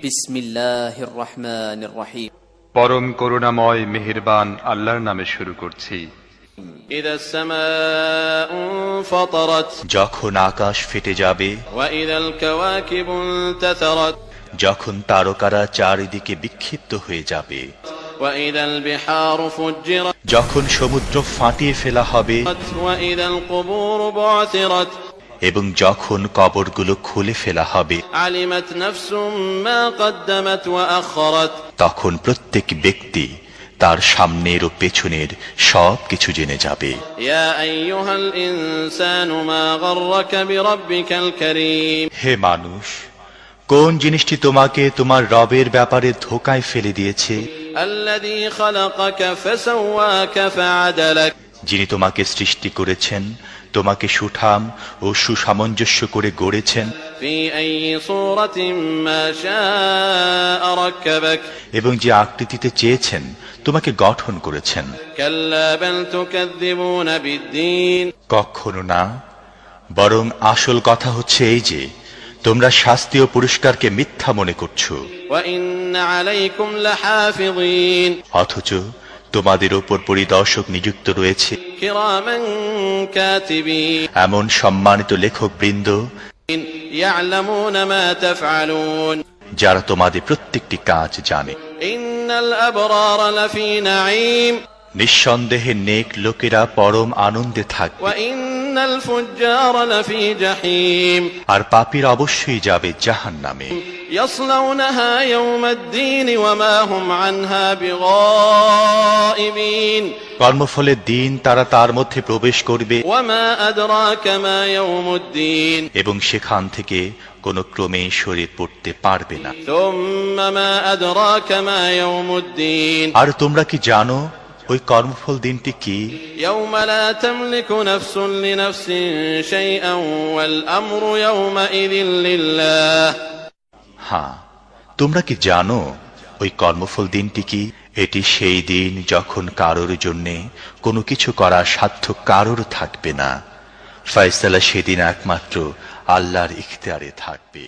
বিসমিল্লাহির রহমানির রহিম। পরম করুণাময় মেহেরবান আল্লাহর নামে শুরু করছি। ইদাস সামাউ ফাতারাত, যখন আকাশ ফেটে যাবে। ওয়া ইদাল কাওয়াকিবু ইনতাসারাত, যখন তারকারা চারিদিকে বিক্ষিপ্ত হয়ে যাবে। ওয়া ইদাল বিহারু ফুজ্জিরাত, যখন সমুদ্র ফাটিয়ে ফেলা হবে। ওয়া ইদাল কুবুরু বু'থিরাত, এবং যখন কবরগুলো খুলে ফেলা হবে। আলিমাত নাফসুম মা কদ্দামাত ওয়া আখখারাত, তখন প্রত্যেক ব্যক্তি তার সামনের ও পেছনের সব কিছু জেনে যাবে। ইয়া আইয়ুহাল ইনসানু মা গাররাকা বিরাব্বিকাল কারীম, হে মানুষ, কোন জিনিসটি তোমাকে তোমার রবের ব্যাপারে ধোঁকায় ফেলে দিয়েছে? আল্লাযী খালাকাকা ফাসাওয়াকা ফাআদালাক, যিনি তোমাকে সৃষ্টি করেছেন, তোমাকে সুঠাম ও সুসামঞ্জস্য করে গড়েছেন। ফি আইয়ি সূরাতিন মা শাআ রাক্কাবাক, এবং যে আকৃতিতে চেয়েছেন তোমাকে গঠন করেছেন। কাল্লা বাল তুকাযযিবুনা বিদ্দীন, কখনো না, বরং আসল কথা হচ্ছে এই যে তোমরা শাস্তি ও পুরস্কারকে মিথ্যা মনে করছো। ওয়া ইন্না আলাইকুম লাহাফিযিন, অথচ তোমাদের উপর পরিদর্শক নিযুক্ত রয়েছে কিরামান কাতিবিন, এমন সম্মানিত লেখক বৃন্দ, ইয়ালামুনা মা তাফআলুন, যারা তোমাদের প্রত্যেকটি কাজ জানে। ইন্নাল আবরারা লাফি নাঈম, নিঃসন্দেহে নেক লোকেরা পরম আনন্দে থাকবে। ওয়া ইন্নাল ফুজ্জারা লাফি জাহিম, আর পাপীরা অবশ্যই যাবে জাহান্নামে। ইয়াসলাউনাহা ইয়াওমাদ্দীন ওয়া মা হুম আনহা বিগাইবিন, কর্মফলের দিন তারা তার মধ্যে প্রবেশ করবে। ওয়া মা আদরাকা মা ইয়াওমুদ্দীন, এবং সেখান থেকে কোনো ক্রমে সরে পড়তে পারবে না। সুম্মা মা আদরাকা মা ইয়াওমুদ্দীন, আর তোমরা কি জানো ওই কর্মফল দিনটি কি? ইয়াওমা লা তামলিকু নাফসুন লিনাফসিন শাইআন ওয়াল আমরু ইয়াওমাইযিন লিল্লাহ। হ্যাঁ, তোমরা কি জানো ওই কর্মফল দিনটি কি? এটি সেই দিন যখন কারোর জন্যে কোনো কিছু করার সাধ্য কারোর থাকবে না। ফয়সালা সেদিন একমাত্র আল্লাহর ইখতিয়ারে থাকবে।